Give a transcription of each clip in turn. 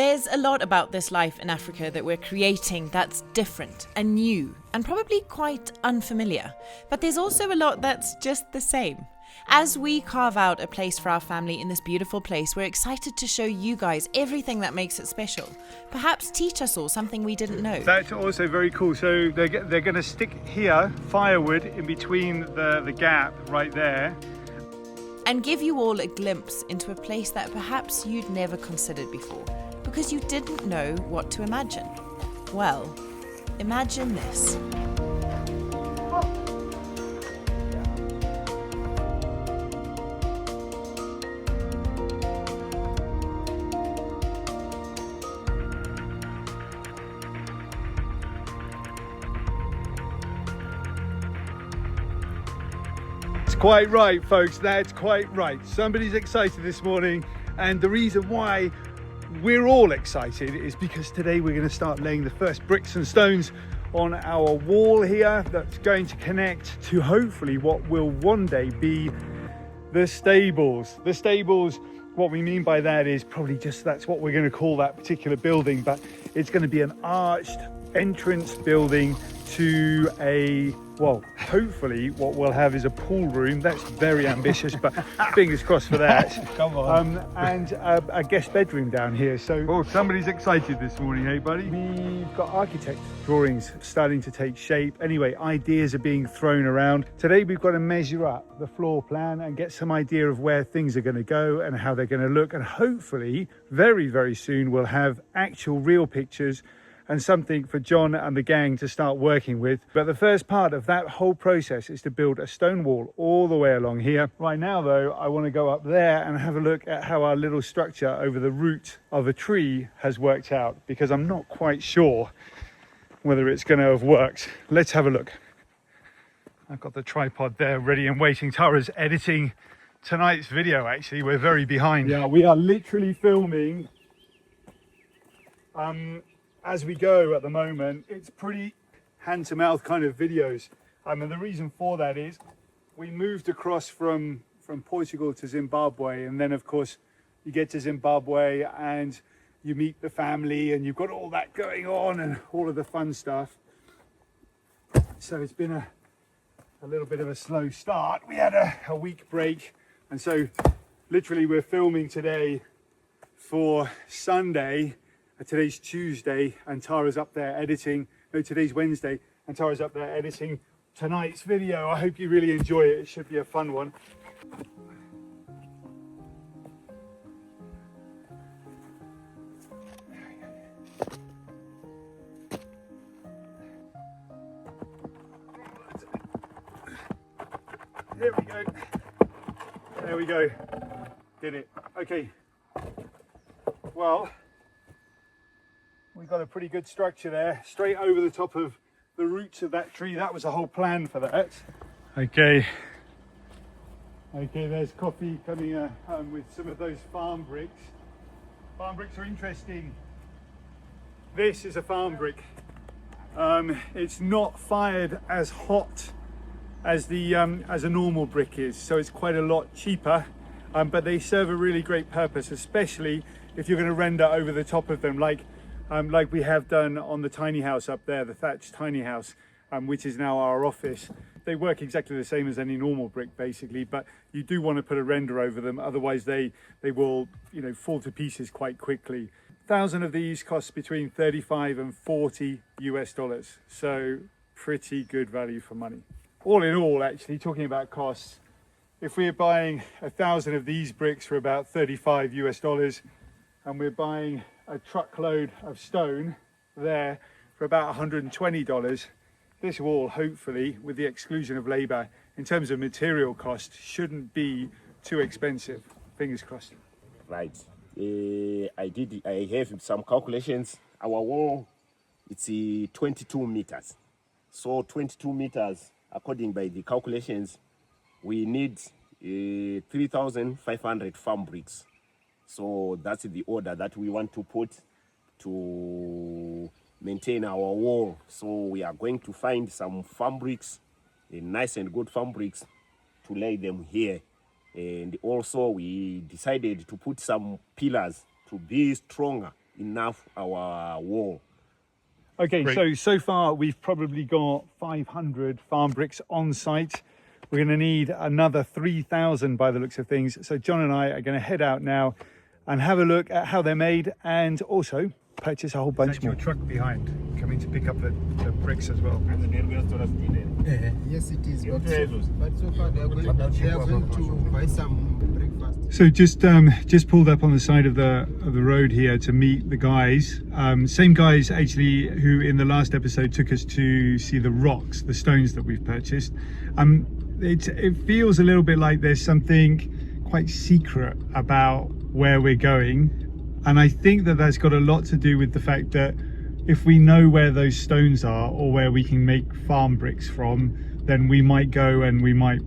There's a lot about this life in Africa that we're creating that's different and new and probably quite unfamiliar. But there's also a lot that's just the same. As we carve out a place for our family in this beautiful place, we're excited to show you guys everything that makes it special. Perhaps teach us all something we didn't know. That's also very cool. So they're going to stick here firewood in between the gap right there. And give you all a glimpse into a place that perhaps you'd never considered before, because you didn't know what to imagine. Well, imagine this. Quite right, folks, that's quite right. Somebody's excited this morning, and the reason why we're all excited is because today we're going to start laying the first bricks and stones on our wall here that's going to connect to hopefully what will one day be the stables. The stables, what we mean by that is probably just that's what we're going to call that particular building, but it's going to be an arched entrance building to a, well, hopefully what we'll have is a pool room. That's very ambitious, but fingers crossed for that. Come on. And a guest bedroom down here. So, oh, somebody's excited this morning, hey buddy? We've got architect drawings starting to take shape. Anyway, ideas are being thrown around. Today we've got to measure up the floor plan and get some idea of where things are going to go and how they're going to look. And hopefully very, very soon we'll have actual real pictures and something for John and the gang to start working with. But the first part of that whole process is to build a stone wall all the way along here. Right now though, I want to go up there and have a look at how our little structure over the root of a tree has worked out, because I'm not quite sure whether it's going to have worked. Let's have a look. I've got the tripod there ready and waiting. Tara's editing tonight's video, actually. We're very behind. Yeah, we are literally filming as we go at the moment. It's pretty hand to mouth kind of videos. And the reason for that is we moved across from Portugal to Zimbabwe, and then of course you get to Zimbabwe and you meet the family and you've got all that going on and all of the fun stuff. So it's been a little bit of a slow start. We had a week break, and so literally we're filming today for Sunday. Today's Tuesday and Tara's up there editing. No, today's Wednesday and Tara's up there editing tonight's video. I hope you really enjoy it. It should be a fun one. There we go. There we go. Did it. Okay. Well, we've got a pretty good structure there, straight over the top of the roots of that tree. That was the whole plan for that. Okay, there's coffee coming with some of those farm bricks. Farm bricks are interesting. This is a farm brick. It's not fired as hot as a normal brick is, so it's quite a lot cheaper, but they serve a really great purpose, especially if you're going to render over the top of them, like we have done on the tiny house up there, the thatched tiny house, which is now our office. They work exactly the same as any normal brick basically, but you do want to put a render over them, otherwise they will, you know, fall to pieces quite quickly. 1,000 of these cost between 35 and 40 US dollars, so pretty good value for money. All in all, actually, talking about costs, if we're buying 1,000 of these bricks for about 35 US dollars, and we're buying a truckload of stone there for about $120, this wall, hopefully, with the exclusion of labor, in terms of material cost, shouldn't be too expensive. Fingers crossed. Right. I have some calculations. Our wall, it's 22 meters. So 22 meters, according by the calculations, we need 3,500 farm bricks. So that's the order that we want to put to maintain our wall. So we are going to find some farm bricks, nice and good farm bricks, to lay them here. And also we decided to put some pillars to be stronger enough our wall. Okay, Great. so far we've probably got 500 farm bricks on site. We're going to need another 3,000 by the looks of things. So John and I are going to head out now and have a look at how they're made, and also purchase a whole bunch more. Your truck behind coming to pick up the bricks as well. Yes, it is. But so far they are going to buy some breakfast. So just pulled up on the side of the road here to meet the guys. Same guys actually who in the last episode took us to see the rocks, the stones that we've purchased. It feels a little bit like there's something quite secret about where we're going, and I think that that's got a lot to do with the fact that if we know where those stones are or where we can make farm bricks from, then we might go and we might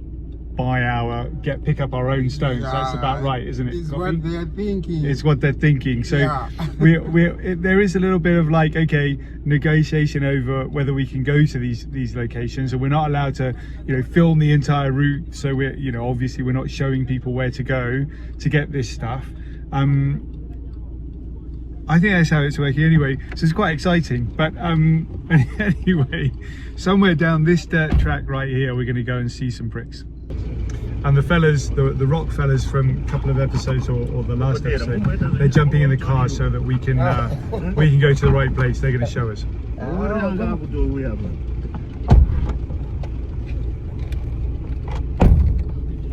pick up our own stones. That's about right, isn't it? It's what they are thinking. It's what they're thinking. So Yeah. there is a little bit of like, okay, negotiation over whether we can go to these locations, and we're not allowed to, film the entire route. So we're, obviously we're not showing people where to go to get this stuff. I think that's how it's working anyway. So it's quite exciting. But anyway, somewhere down this dirt track right here, we're going to go and see some bricks. And the fellas, the rock fellas from a couple of episodes or the last episode, they're jumping in the car so that we can go to the right place. They're going to show us.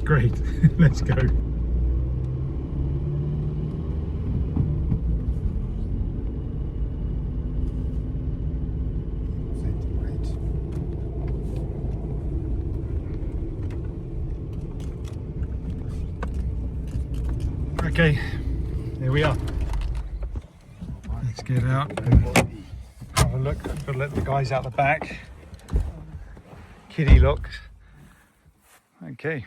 Great, let's go. Okay, here we are. Let's get out and have a look. I've got to let the guys out the back. Kitty locks. Okay.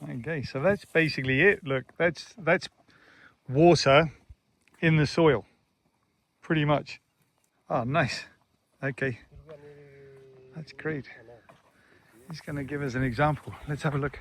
Okay, so that's basically it. Look, that's water in the soil, pretty much. Oh, nice. Okay, that's great. He's going to give us an example. Let's have a look.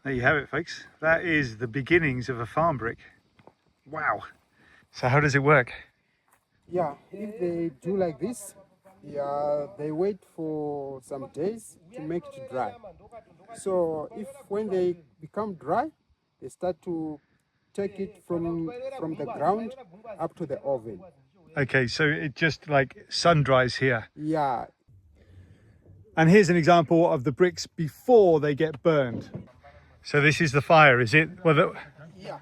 There you have it, folks. That is the beginnings of a farm brick. Wow. So how does it work? Yeah, if they do like this, they wait for some days to make it dry. So when they become dry, they start to take it from the ground up to the oven. Okay, so it just like sun dries here. Yeah. And here's an example of the bricks before they get burned. So this is the fire, is it? Well, Yeah.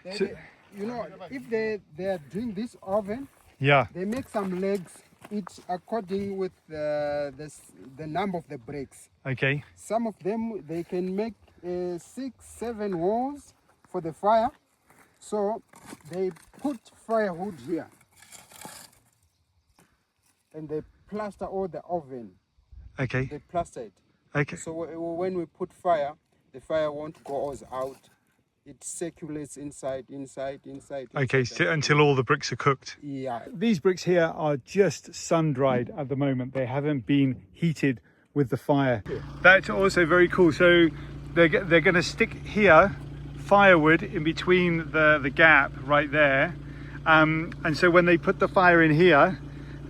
If they are doing this oven, yeah. they make some legs, each according with the number of the bricks. Okay. Some of them, they can make 6-7 walls for the fire. So they put firewood here. And they plaster all the oven. Okay. They plaster it. Okay. So when we put fire, the fire won't go out. It circulates inside. Okay, until all the bricks are cooked. Yeah. These bricks here are just sun-dried at the moment. They haven't been heated with the fire. That's also very cool. So they're going to stick here firewood in between the gap right there. And so when they put the fire in here,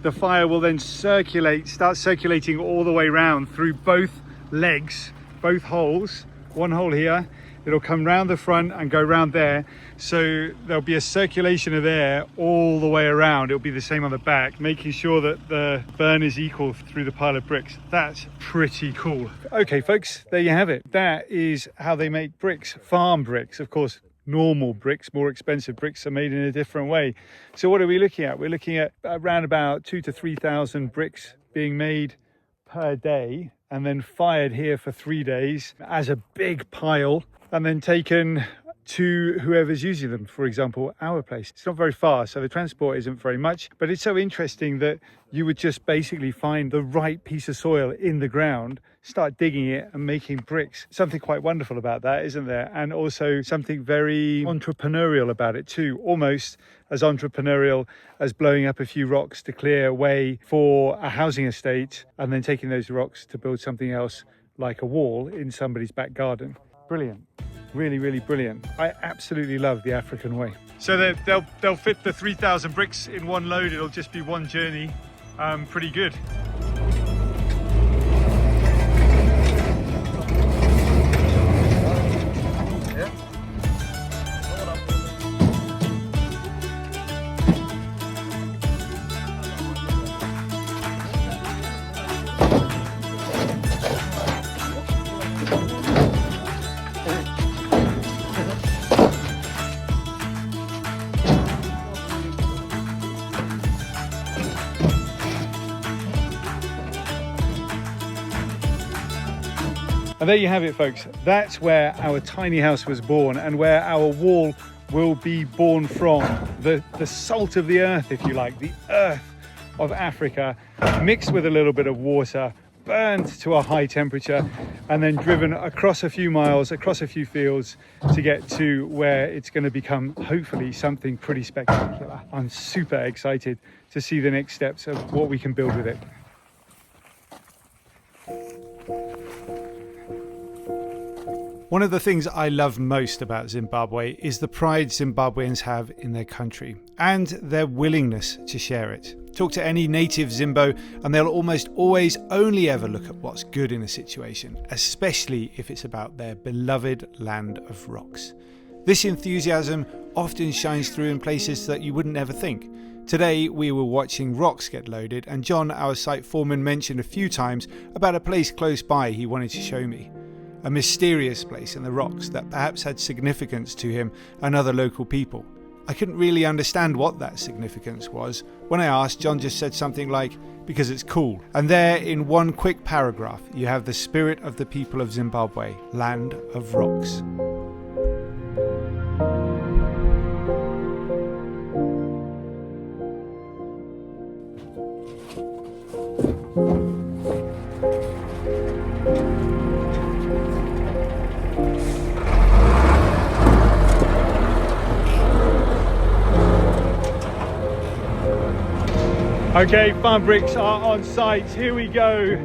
the fire will then start circulating all the way around through both legs, both holes, one hole here, It'll come round the front and go round there. So there'll be a circulation of air all the way around. It'll be the same on the back, making sure that the burn is equal through the pile of bricks. That's pretty cool. Okay, folks, there you have it. That is how they make bricks, farm bricks. Of course, normal bricks, more expensive bricks, are made in a different way. So what are we looking at? We're looking at around about 2,000 to 3,000 bricks being made per day and then fired here for 3 days as a big pile and then taken to whoever's using them. For example, our place. It's not very far, so the transport isn't very much, but it's so interesting that you would just basically find the right piece of soil in the ground, start digging it and making bricks. Something quite wonderful about that, isn't there? And also something very entrepreneurial about it too, almost as entrepreneurial as blowing up a few rocks to clear a way for a housing estate and then taking those rocks to build something else like a wall in somebody's back garden. Brilliant. Really, really brilliant. I absolutely love the African way. So they'll fit the 3,000 bricks in one load. It'll just be one journey. Pretty good. And there you have it, folks. That's where our tiny house was born and where our wall will be born from. The salt of the earth, if you like, the earth of Africa, mixed with a little bit of water, burned to a high temperature, and then driven across a few miles, across a few fields to get to where it's going to become, hopefully, something pretty spectacular. I'm super excited to see the next steps of what we can build with it. One of the things I love most about Zimbabwe is the pride Zimbabweans have in their country and their willingness to share it. Talk to any native Zimbo and they'll almost always only ever look at what's good in a situation, especially if it's about their beloved land of rocks. This enthusiasm often shines through in places that you wouldn't ever think. Today we were watching rocks get loaded and John, our site foreman, mentioned a few times about a place close by he wanted to show me. A mysterious place in the rocks that perhaps had significance to him and other local people. I couldn't really understand what that significance was. When I asked, John just said something like, because it's cool. And there, in one quick paragraph, you have the spirit of the people of Zimbabwe, land of rocks. Okay, farm bricks are on site. Here we go.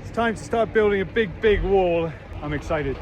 It's time to start building a big wall. I'm excited.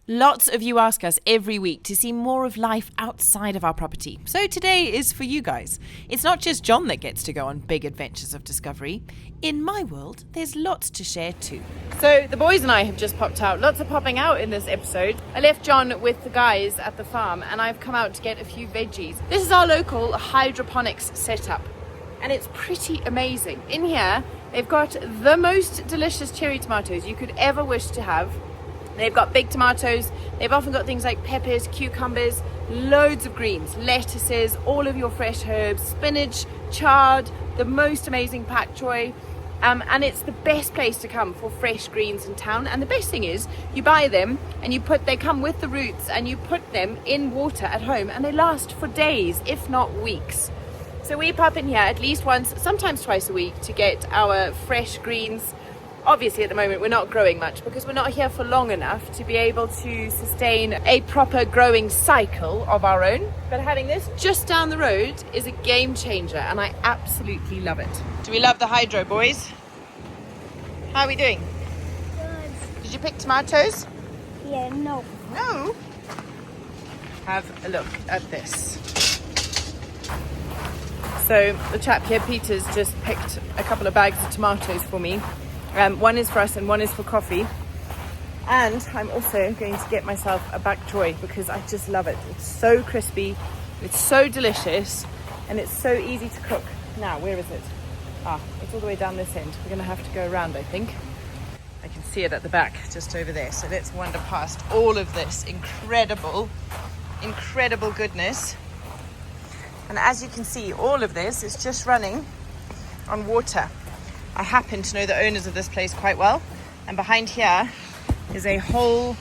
Lots of you ask us every week to see more of life outside of our property. So today is for you guys. It's not just John that gets to go on big adventures of discovery. In my world, there's lots to share too. So the boys and I have just popped out. Lots of popping out in this episode. I left John with the guys at the farm and I've come out to get a few veggies. This is our local hydroponics setup and it's pretty amazing. In here, they've got the most delicious cherry tomatoes you could ever wish to have. They've got big tomatoes, they've often got things like peppers, cucumbers, loads of greens, lettuces, all of your fresh herbs, spinach, chard, the most amazing pak choy. And it's the best place to come for fresh greens in town. And the best thing is, you buy them and they come with the roots and you put them in water at home and they last for days, if not weeks. So we pop in here at least once, sometimes twice a week to get our fresh greens. Obviously at the moment we're not growing much because we're not here for long enough to be able to sustain a proper growing cycle of our own. But having this just down the road is a game changer and I absolutely love it. Do we love the hydro, boys? How are we doing? Good. Did you pick tomatoes? Yeah, no. No. Have a look at this. So the chap here, Peter's, just picked a couple of bags of tomatoes for me. One is for us and one is for coffee. And I'm also going to get myself a bok choy because I just love it. It's so crispy, it's so delicious, and it's so easy to cook. Now, where is it? It's all the way down this end. We're going to have to go around, I think. I can see it at the back, just over there. So let's wander past all of this incredible goodness. And as you can see, all of this is just running on water. I happen to know the owners of this place quite well, and behind here is a whole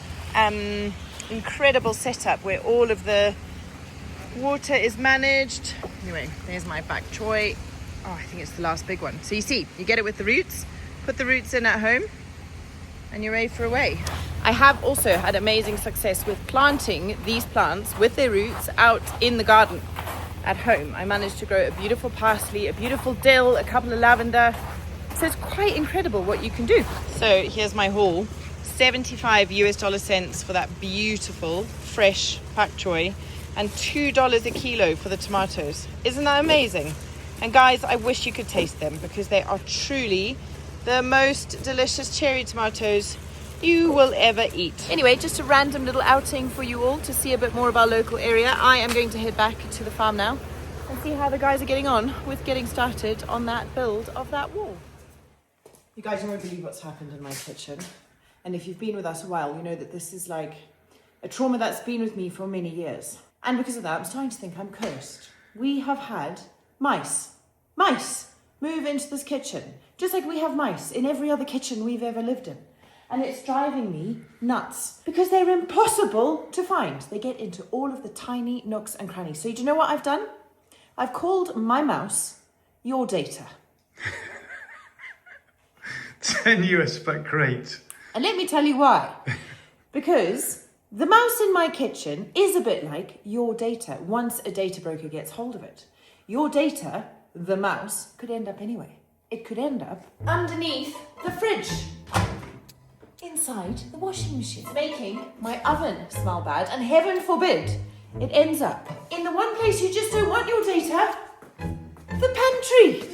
incredible setup where all of the water is managed. Anyway, there's my bok choy. I think it's the last big one. So you see, you get it with the roots, put the roots in at home, and you're ready for a way. I have also had amazing success with planting these plants with their roots out in the garden at home. I managed to grow a beautiful parsley, a beautiful dill, a couple of lavender. So it's quite incredible what you can do. So here's my haul. 75 US cents for that beautiful fresh pak choy and $2 a kilo for the tomatoes. Isn't that amazing? And guys, I wish you could taste them because they are truly the most delicious cherry tomatoes you will ever eat. Anyway, just a random little outing for you all to see a bit more of our local area. I am going to head back to the farm now and see how the guys are getting on with getting started on that build of that wall. You guys won't believe what's happened in my kitchen. And if you've been with us a while, you know that this is like a trauma that's been with me for many years. And because of that, I'm starting to think I'm cursed. We have had mice move into this kitchen, just like we have mice in every other kitchen we've ever lived in. And it's driving me nuts because they're impossible to find. They get into all of the tiny nooks and crannies. So do you know what I've done? I've called my mouse your data. Tenuous but great. And let me tell you why. Because the mouse in my kitchen is a bit like your data once a data broker gets hold of it. Your data, the mouse, could end up anyway. It could end up underneath the fridge, inside the washing machine, making my oven smell bad, and heaven forbid it ends up in the one place you just don't want your data, the pantry.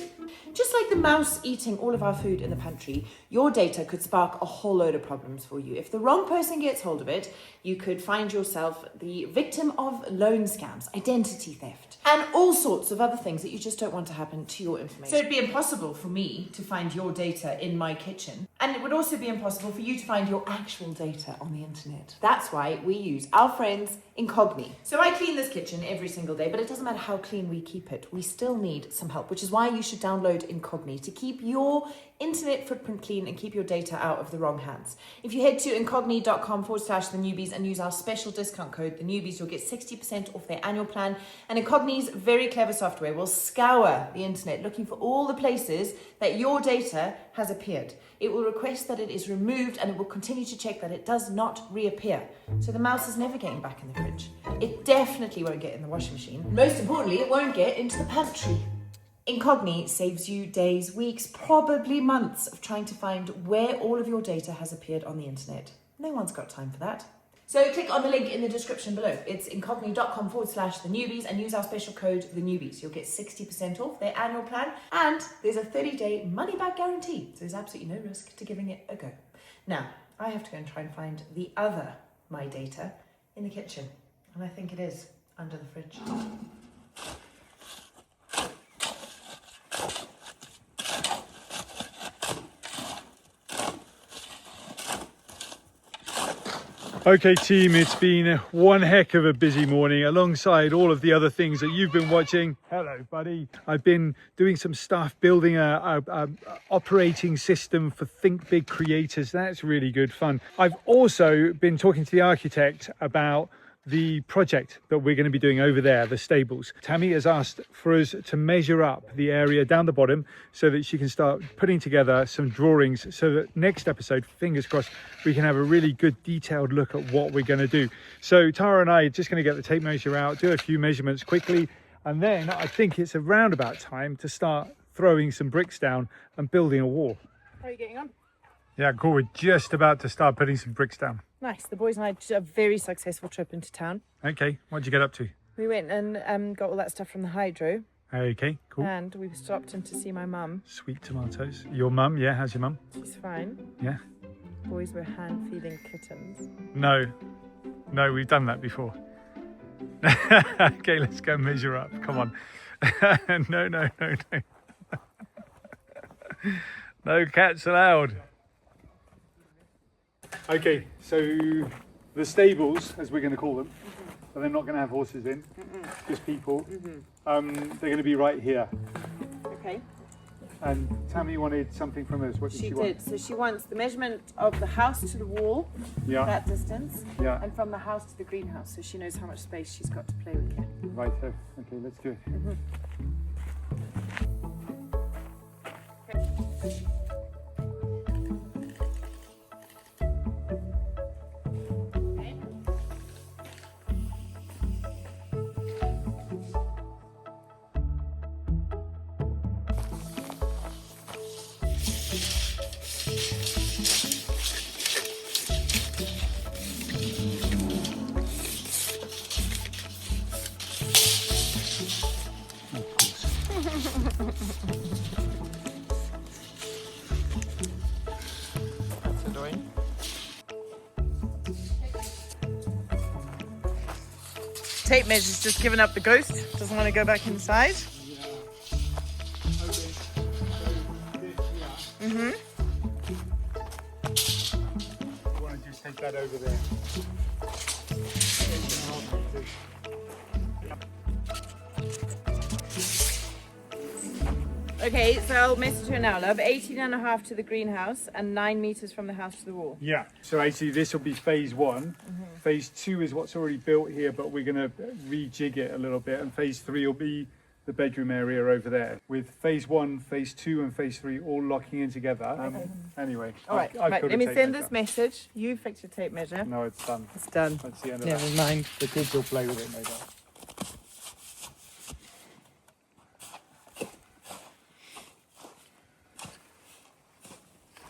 Just like the mouse eating all of our food in the pantry, your data could spark a whole load of problems for you. If the wrong person gets hold of it, you could find yourself the victim of loan scams, identity theft, and all sorts of other things that you just don't want to happen to your information. So it'd be impossible for me to find your data in my kitchen, and it would also be impossible for you to find your actual data on the internet. That's why we use our friends Incogni. So I clean this kitchen every single day, but it doesn't matter how clean we keep it. We still need some help, which is why you should download Incogni to keep your internet footprint clean and keep your data out of the wrong hands. If you head to incogni.com/TheNewbys and use our special discount code, TheNewbys, you'll get 60% off their annual plan. And Incogni's very clever software will scour the internet looking for all the places that your data has appeared. It will request that it is removed and it will continue to check that it does not reappear. So the mouse is never getting back in the fridge. It definitely won't get in the washing machine. Most importantly, it won't get into the pantry. Incogni saves you days, weeks, probably months of trying to find where all of your data has appeared on the internet. No one's got time for that. So click on the link in the description below. It's incognito.com/thenewbys and use our special code TheNewbys. You'll get 60% off their annual plan and there's a 30-day money-back guarantee. So there's absolutely no risk to giving it a go. Now, I have to go and try and find the other My Data in the kitchen. And I think it is under the fridge. Okay team, it's been one heck of a busy morning alongside all of the other things that you've been watching. Hello buddy. I've been doing some stuff, building a operating system for Think Big creators. That's really good fun. I've also been talking to the architect about the project that we're going to be doing over there, the stables. Tammy has asked for us to measure up the area down the bottom so that she can start putting together some drawings so that next episode, fingers crossed, we can have a really good detailed look at what we're going to do. So Tara and I are just going to get the tape measure out, do a few measurements quickly, and then I think it's around about time to start throwing some bricks down and building a wall. How are you getting on? Yeah, cool. We're just about to start putting some bricks down. Nice. The boys and I did a very successful trip into town. Okay, what'd you get up to? We went and got all that stuff from the hydro. Okay, cool. And we stopped in to see my mum. Sweet tomatoes. Your mum, yeah, how's your mum? She's fine. Yeah. Boys were hand feeding kittens. No, we've done that before. Okay, let's go measure up. Come on. No. No cats allowed. Okay, so the stables, as we're going to call them, but they're not going to have horses in, just people. They're going to be right here. Okay. And Tammy wanted something from us. What did she want? She did. So she wants the measurement of the house to the wall, that distance, and from the house to the greenhouse, so she knows how much space she's got to play with here. Right, so, okay, let's do it. That's annoying. Tape measure's just given up the ghost. Doesn't want to go back inside. You want to just take that over there. Okay, so I'll message her now, love. 18.5 to the greenhouse and 9 meters from the house to the wall. Yeah, so actually this will be phase one. Phase two is what's already built here, but we're going to rejig it a little bit. And phase three will be the bedroom area over there. With phase one, phase two, and phase three all locking in together. Anyway, All right, let me send this message. You fix your tape measure. No, it's done. It's done. That's the end of Never that. mind. The kids will play with it, no doubt.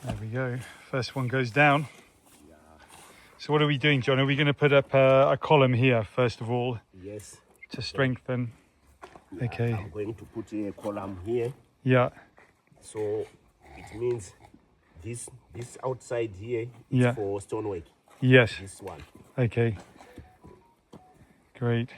There we go. First one goes down. So what are we doing, John? Are we going to put up a column here, first of all? Yes. To strengthen. Yeah, Okay. I'm going to put a column here. Yeah. So it means this outside here is Yeah. for stonework. Yes. This one. Okay. Great.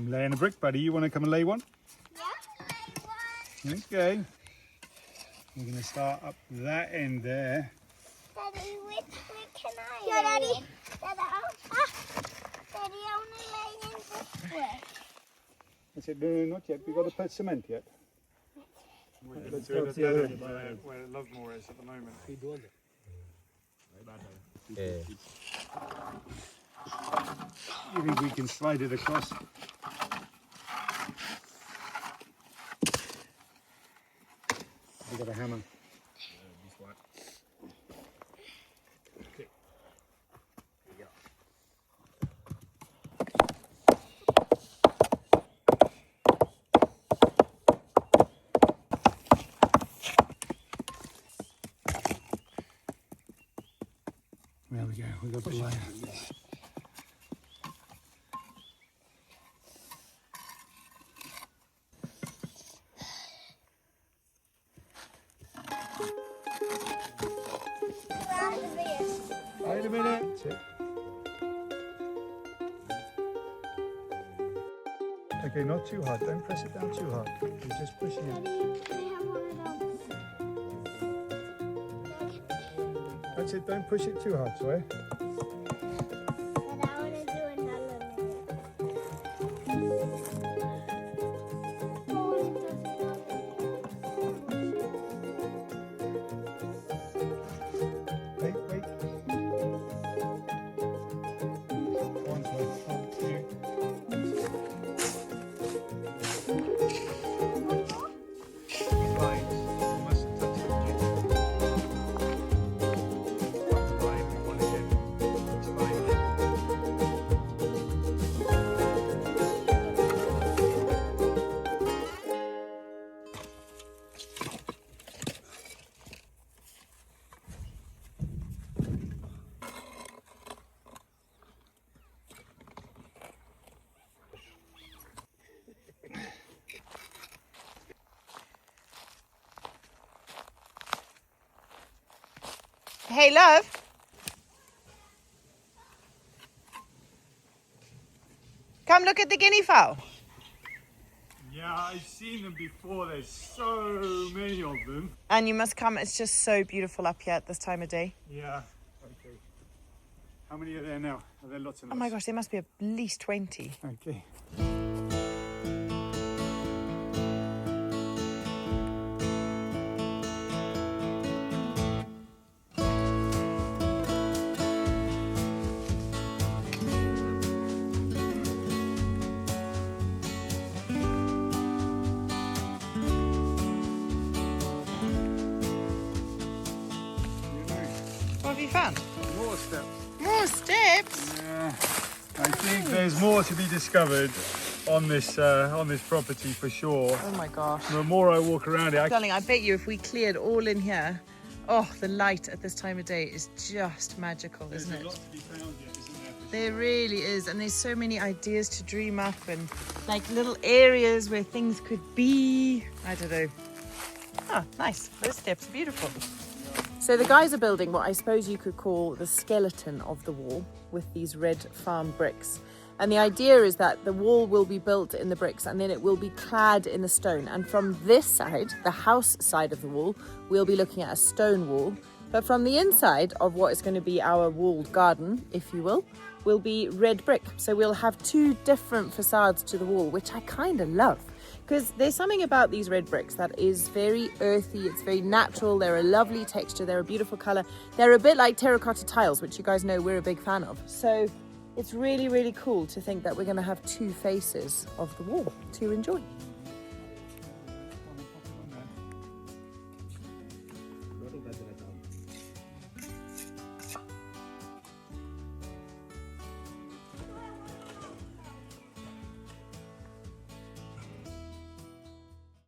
I'm laying a brick, buddy. You want to come and lay one? Yeah. Okay. We're going to start up that end there. Daddy, where can I lay? Daddy. Daddy, I want to lay in this way. I said, no, not yet. We've got to put cement yet. Let's go to the other end where Lovemore is at the moment. You think we can slide it across? I got a hammer. Okay. There we go. We got the line. Wait a minute. Okay, not too hard. Don't press it down too hard. You're just pushing it. That's it. Don't push it too hard, sorry. Wait. One, two. Fine. You mustn't touch it. Fine, we want it in. It's fine. Hey, love. Come look at the guinea fowl. Yeah, I've seen them before. There's so many of them. And you must come. It's just so beautiful up here at this time of day. Yeah. Okay. How many are there now? Are there lots and Oh lots? my gosh, there must be at least 20. Okay. What have you found? More steps. More steps. Yeah. I think there's more to be discovered on this property for sure. Oh my gosh. The more I walk around it, Darling, I bet you if we cleared all in here, oh, the light at this time of day is just magical, there's isn't a lot it? to be found yet, isn't there? for There sure? really is, and there's so many ideas to dream up and like little areas where things could be. I don't know. Oh, nice. Those steps are beautiful. So the guys are building what I suppose you could call the skeleton of the wall with these red farm bricks. And the idea is that the wall will be built in the bricks and then it will be clad in the stone. And from this side, the house side of the wall, we'll be looking at a stone wall. But from the inside of what is going to be our walled garden, if you will be red brick. So we'll have two different facades to the wall, which I kind of love. Because there's something about these red bricks that is very earthy, it's very natural, they're a lovely texture, they're a beautiful colour. They're a bit like terracotta tiles, which you guys know we're a big fan of. So it's really, really cool to think that we're going to have two faces of the wall to enjoy.